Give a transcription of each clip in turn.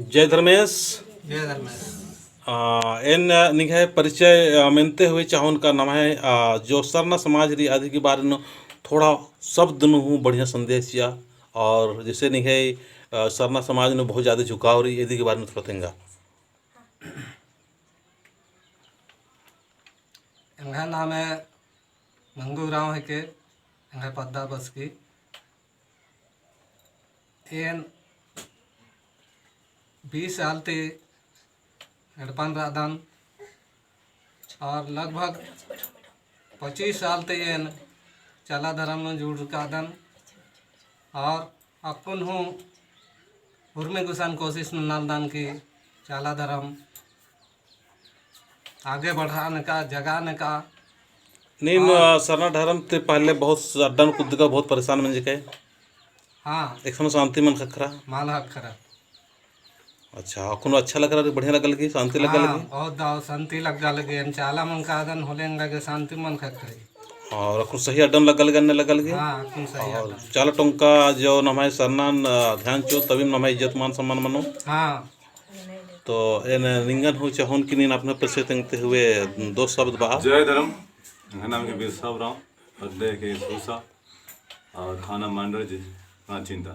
जय धर्मेश। जय धर्मेश। एन निघे परिचय मेनते हुए चाहून का नाम है जो सरना समाज री आदि के बारे में थोड़ा शब्द हूँ बढ़िया संदेश या और जैसे निघे सरना समाज ने बहुत ज़्यादा झुकाव रही यदि के बारे में थोड़ा तेंगा। इनका नाम है मंगू राव है के इनका पद्दा बस की एन 20 साल ते हड़पन राधन और लगभग 25 साल ते एन चला धर्म में जुड़ कादन और अपन हूँ उर्मे गुसान कोशिश में नालदान की चला धर्म आगे बढ़ाने का जगाने का। नीन सरना धर्म ते पहले बहुत अड्डन कुद का बहुत परेशान मंजे के हाँ एक समय शांति मन खखरा माल हक खरा। अच्छा कोनो अच्छा लग रहा बढ़िया लगल की शांति लगल हाँ की बहुत दाव शांति लग जा लगे चाला मन का आदन होले लगे शांति मन खखरी और अपन सही अड्डन लगल गन्ने लगल की हाँ अपन सही और आदन चाल टोंका जो नमाय सरना ध्यान चो तभी नमाय इज्जत मान सम्मान मनो हाँ तो इन रिंगन हो चाहोन कि नीन अपने परिचय तेंगते हुए दो शब्द बा। जय धर्म। मेरा नाम के बीर साहब राव पद्दे के सूसा और थाना मांडर जी ना चिंता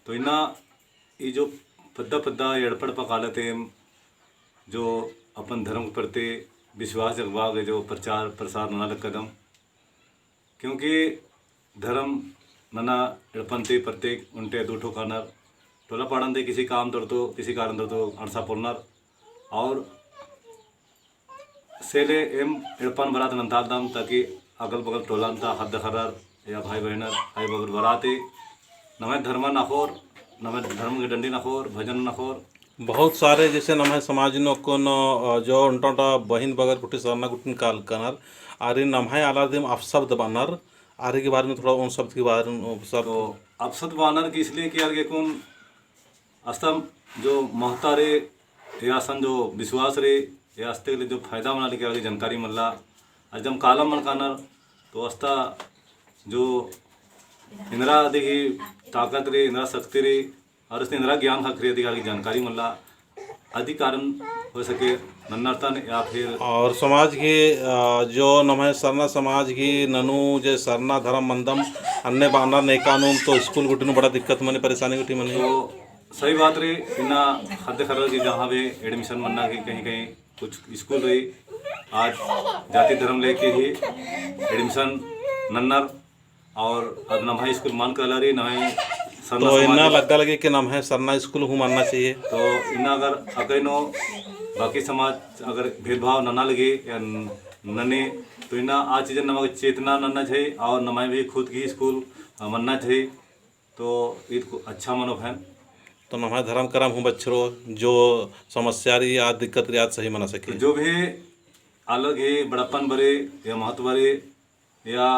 तो इना ये जो पद्दा पद्दा एड़पड़ पकालते जो अपन धर्म के प्रति विश्वास जगवा के जो प्रचार प्रसार नना लग कदम क्योंकि धर्म नना एड़पनते प्रत्येक उनटे दूठो कानर टोला पाड़न दे किसी काम तोड़ तो किसी कारण तोड़ तो अड़सा पोलनर और सेले एम एड़पन बरात नंताल दाम ताकि अगल बगल टोलांता हद खरार या भाई बहनर भाई बगल बराते नमे धर्म नखोर नमे धर्म के डंडी नखोर भजन नखोर बहुत सारे जैसे नमाय समाज नो को जो उनटा बहिन बगर कुटी सरना कुटिन काल कनर आरे नमाय आलादिम अपशब्द बनर आरे के बारे में थोड़ा उन शब्द के बारे में सब तो अपसद बानर की इसलिए कि आगे कौन अस्तम जो महता रे या सन जो विश्वास रे या अस्ते के लिए जो फायदा मना लेके आगे जानकारी मल्ला अजम कालम मन कानर तो अस्ता जो इंदिरा देखी ताकत रे इंदिरा शक्ति रे और उसने इंदिरा ज्ञान हक रे अधिकार की जानकारी मल्ला अधिक कारण हो सके नन्नरतन या फिर और समाज की जो नमाय सरना समाज की ननु जे सरना धर्म मंदम अन्य बानर ने कानून तो स्कूल गुटिन बड़ा दिक्कत मने परेशानी गुटी मने तो सही बात रे इन्ना हद खरल की जहाँ पे एडमिशन बनना की कहीं कहीं कुछ स्कूल रही आज जाति धर्म लेके ही एडमिशन नन्नर और अब नम्हा स्कूल मान कर ला रही नम्हा सरना तो इन्ना समाज लगा लगे कि नाम है सरना स्कूल हूँ मानना चाहिए। तो इन्ना अगर अकैनो बाकी समाज अगर भेदभाव नना लगे या नने तो इन्ना आज चीज़ें नमक चेतना नन्ना चाहिए और नमाई भी खुद की स्कूल मनना चाहिए तो इसको अच्छा मनोभ है। तो नमाय धर्म करम हूँ बच्चों जो समस्या रही या दिक्कत रही आज सही मना सके जो भी अलग है बड़प्पन बरे या महत्व बरे या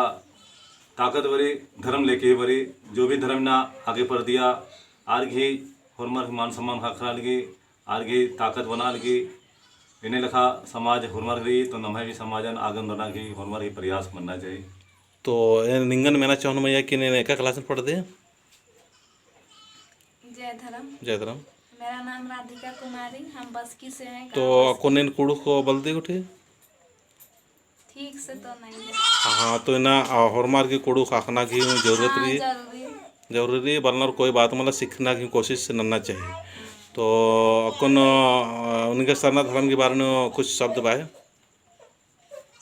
ताकत बरे धर्म लेके बरे जो भी धर्म ना आगे पढ़ दिया आर घी हुरमर मान सम्मान खा लगे आर घी ताकत बना लगे इन्हें लिखा समाज हुरमर गई तो नम्हे भी समाजन आगन बना के हुरमर ही प्रयास बनना चाहिए। तो निंगन मेना चाहूँ मैं कि ने एक क्लास में पढ़ दे। जय धर्म। जय धर्म। मेरा नाम राधिका कुमारी हम बस्की से हैं। तो कोनेन कुड़ू को बल दे उठे ठीक से तो नहीं है। हाँ तो इना हरमार की कुड़ू खाना की जरूरत हाँ, रही जरूरी है बलनर कोई बात मतलब सीखना की कोशिश करना चाहिए। तो अपन उनके सरना धर्म के बारे में कुछ शब्द बाय।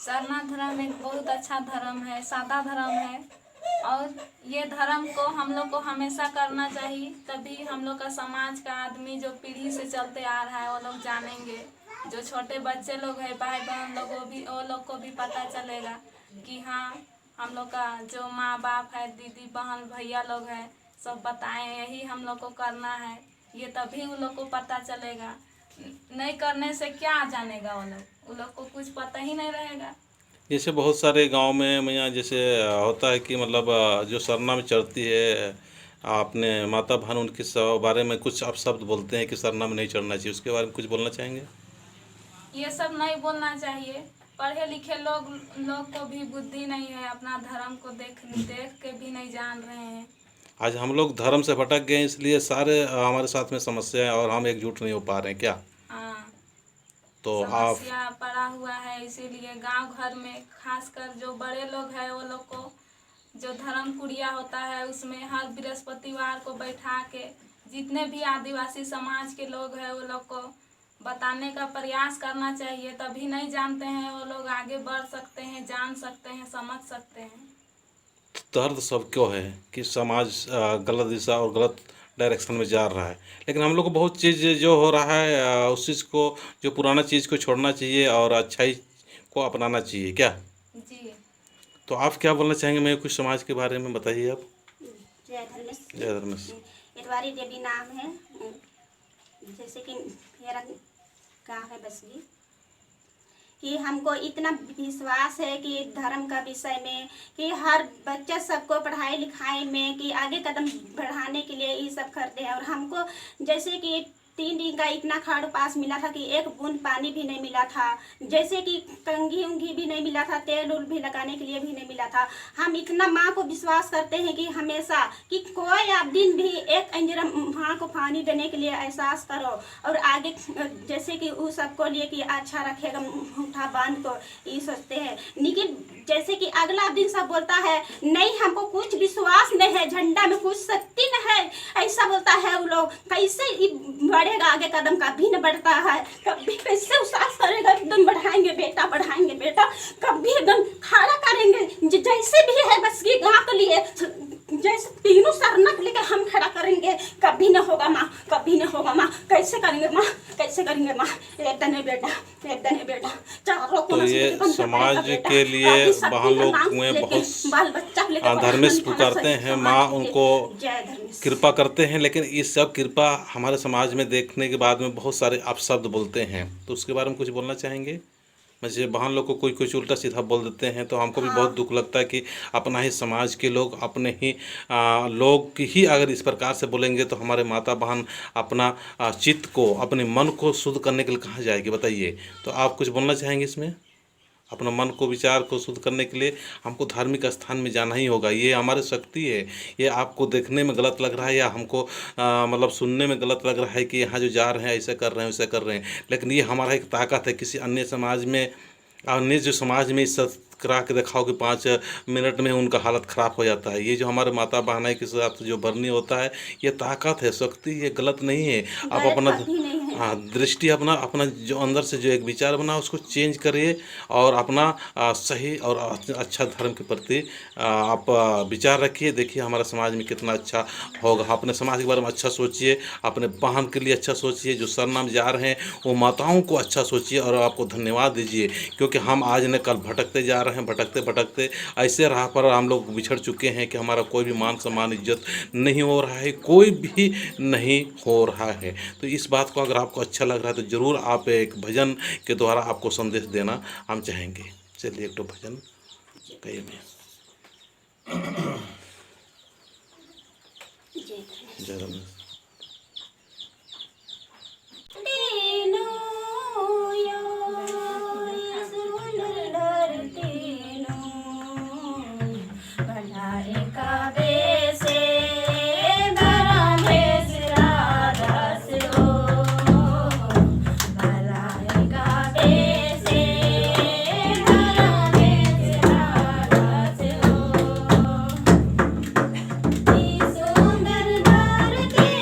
सरना धर्म एक बहुत अच्छा धर्म है, सादा धर्म है और ये धर्म को हम लोग को हमेशा करना चाहिए तभी हम लोग का समाज का आदमी जो पीढ़ी से चलते आ रहा है वो लोग जानेंगे। जो छोटे बच्चे लोग हैं भाई बहन लोग वो लोग को भी पता चलेगा कि हाँ हम लोग का जो माँ बाप है दीदी बहन भैया लोग हैं सब बताएं यही हम लोग को करना है ये तभी उन लोग को पता चलेगा। नहीं करने से क्या जानेगा वो लोग को कुछ पता ही नहीं रहेगा। जैसे बहुत सारे गांव में मैया जैसे होता है कि मतलब जो सरना में चढ़ती है आपने माता बहन उनके बारे में कुछ अपशब्द बोलते हैं कि सरना में नहीं चढ़ना चाहिए उसके बारे में कुछ बोलना चाहेंगे। ये सब नहीं बोलना चाहिए। पढ़े लिखे लोग को भी बुद्धि नहीं है अपना धर्म को देख के भी नहीं जान रहे हैं। आज हम लोग धर्म से भटक गए हैं, इसलिए सारे हमारे साथ में समस्या है और हम एकजुट नहीं हो पा रहे हैं क्या? हाँ, तो आप समस्या पड़ा हुआ है, इसीलिए गांव घर में खासकर जो बड़े लोग हैं वो लोग को जो धर्म कुड़िया होता है उसमें हर बृहस्पतिवार को बैठा के जितने भी आदिवासी समाज के लोग हैं वो लोग को बताने का प्रयास करना चाहिए, तभी नहीं जानते हैं वो लोग आगे बढ़ सकते हैं, जान सकते हैं, समझ सकते हैं। दर्द सब क्यों है कि समाज गलत दिशा और गलत डायरेक्शन में जा रहा है, लेकिन हम लोग को बहुत चीज़ जो हो रहा है उस चीज़ को, जो पुराना चीज़ को छोड़ना चाहिए और अच्छाई को अपनाना चाहिए क्या? जी, तो आप क्या बोलना चाहेंगे? मैं कुछ समाज के बारे में बताइए आप। जय धर्मेश। जय धर्मेश। इतवारी देवी नाम है। जैसे कि मेरा गाँव है बसली, कि हमको इतना विश्वास है कि धर्म का विषय में कि हर बच्चा सबको पढ़ाई लिखाई में कि आगे कदम बढ़ाने के लिए ये सब करते हैं। और हमको जैसे कि 3 दिन का इतना खाड़ पास मिला था कि एक बूंद पानी भी नहीं मिला था, जैसे कि कंघी उंघी भी नहीं मिला था, तेल उल भी लगाने के लिए भी नहीं मिला था। हम इतना माँ को विश्वास करते हैं कि हमेशा कि कोई आप दिन भी एक अंजरा माँ को पानी देने के लिए एहसास करो और आगे जैसे कि उस सबको लिए कि अच्छा रखेगा मुठा बांध को, ये सोचते हैं। लेकिन जैसे कि अगला दिन सब बोलता है नहीं हमको कुछ विश्वास नहीं है, झंडा में कुछ शक्ति नहीं है, ऐसा बोलता है वो लोग। कैसे बढ़ेगा आगे कदम? कभी न बढ़ता है, कभी कैसे उसास करेगा एकदम बढ़ाएंगे बेटा, बढ़ाएंगे बेटा, कभी एकदम खड़ा करेंगे जैसे भी है बस ये गाँव के लिए, जैसे तीनों सरनक लेकर हम खड़ा करेंगे। कभी न होगा माँ, कभी न होगा माँ, कैसे करेंगे माँ, कैसे करेंगे माँ, एक दिन है बेटा, एक दिन है बेटा, चारों तो ये समाज के लिए वहाँ लोग में बहुत बाल बच्चा धर्मेश पुकारते हैं, माँ उनको जय धर्मेश कृपा करते हैं, लेकिन इस सब कृपा हमारे समाज में देखने के बाद में बहुत सारे अपशब्द बोलते हैं। तो उसके बारे में कुछ बोलना चाहेंगे? मुझे वहाँ लोग को कोई कुछ उल्टा सीधा बोल देते हैं तो हमको भी बहुत दुख लगता है कि अपना ही समाज के लोग, अपने ही लोग ही अगर इस प्रकार से बोलेंगे तो हमारे माता बहन अपना चित्त को, अपने मन को शुद्ध करने के लिए कहाँ जाएगी बताइए? तो आप कुछ बोलना चाहेंगे इसमें? अपना मन को, विचार को शुद्ध करने के लिए हमको धार्मिक स्थान में जाना ही होगा। ये हमारी शक्ति है। ये आपको देखने में गलत लग रहा है या हमको मतलब सुनने में गलत लग रहा है कि यहाँ जो जा रहे हैं ऐसे कर रहे हैं वैसे कर रहे हैं, लेकिन ये हमारा एक ताकत है। किसी अन्य समाज में, अन्य जो समाज में इस करा के दिखाओ कि 5 मिनट में उनका हालत ख़राब हो जाता है। ये जो हमारे माता बहन के साथ जो बरनी होता है, ये ताकत है, शक्ति, ये गलत नहीं है। आप अपना दृष्टि, अपना जो अंदर से जो एक विचार बना उसको चेंज करिए और अपना सही और अच्छा धर्म के प्रति आप विचार रखिए। देखिए हमारा समाज में कितना अच्छा होगा। अपने समाज के बारे में अच्छा सोचिए, अपने बहन के लिए अच्छा सोचिए, जो सरनाम जा रहे हैं वो माताओं को अच्छा सोचिए और आपको धन्यवाद दीजिए, क्योंकि हम आज न कल भटकते जा रहे हैं। भटकते भटकते ऐसे राह पर हम लोग बिछड़ चुके हैं कि हमारा कोई भी मान सम्मान, इज्जत नहीं हो रहा है, कोई भी नहीं हो रहा है। तो इस बात को अगर आपको अच्छा लग रहा है तो ज़रूर आप एक भजन के द्वारा आपको संदेश देना हम चाहेंगे। चलिए एक तो भजन कहिए में। जय रमेश। सुंदर धरती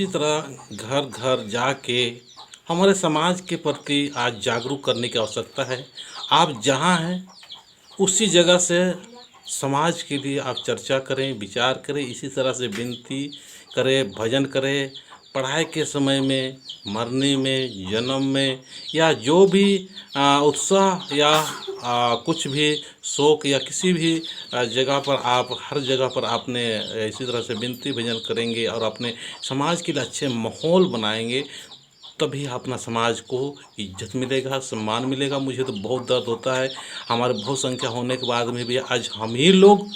इसी तरह घर घर जाके हमारे समाज के प्रति आज जागरूक करने की आवश्यकता है। आप जहाँ हैं उसी जगह से समाज के लिए आप चर्चा करें, विचार करें, इसी तरह से विनती करें, भजन करें। पढ़ाई के समय में, मरने में, जन्म में, या जो भी उत्साह या कुछ भी शौक या किसी भी जगह पर आप, हर जगह पर आपने इसी तरह से विनती भजन करेंगे और अपने समाज के लिए अच्छे माहौल बनाएंगे, तभी अपना समाज को इज्जत मिलेगा, सम्मान मिलेगा। मुझे तो बहुत दर्द होता है, हमारे बहुत संख्या होने के बाद में भी आज हम ही लोग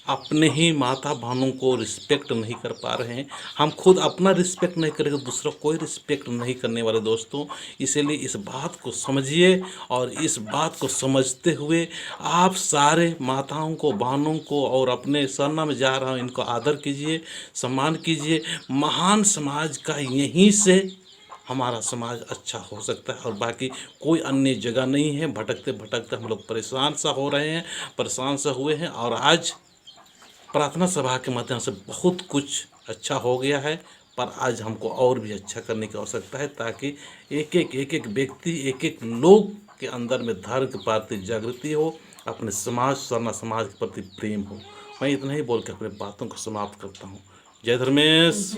अपने ही माता बहनों को रिस्पेक्ट नहीं कर पा रहे हैं। हम खुद अपना रिस्पेक्ट नहीं करेंगे, दूसरा कोई रिस्पेक्ट नहीं करने वाले दोस्तों। इसलिए इस बात को समझिए और इस बात को समझते हुए आप सारे माताओं को, बहनों को और अपने सरना में जा रहा हूँ इनको आदर कीजिए, सम्मान कीजिए। महान समाज का यहीं से हमारा समाज अच्छा हो सकता है और बाकी कोई अन्य जगह नहीं है। भटकते भटकते हम लोग परेशान सा हो रहे हैं, परेशान सा हुए हैं और आज प्रार्थना सभा के माध्यम से बहुत कुछ अच्छा हो गया है, पर आज हमको और भी अच्छा करने की आवश्यकता है ताकि एक एक व्यक्ति, एक एक लोग के अंदर में धर्म के प्रति जागृति हो, अपने समाज, सरना समाज के प्रति प्रेम हो। मैं इतना ही बोल के अपने बातों को समाप्त करता हूँ। जय धर्मेश।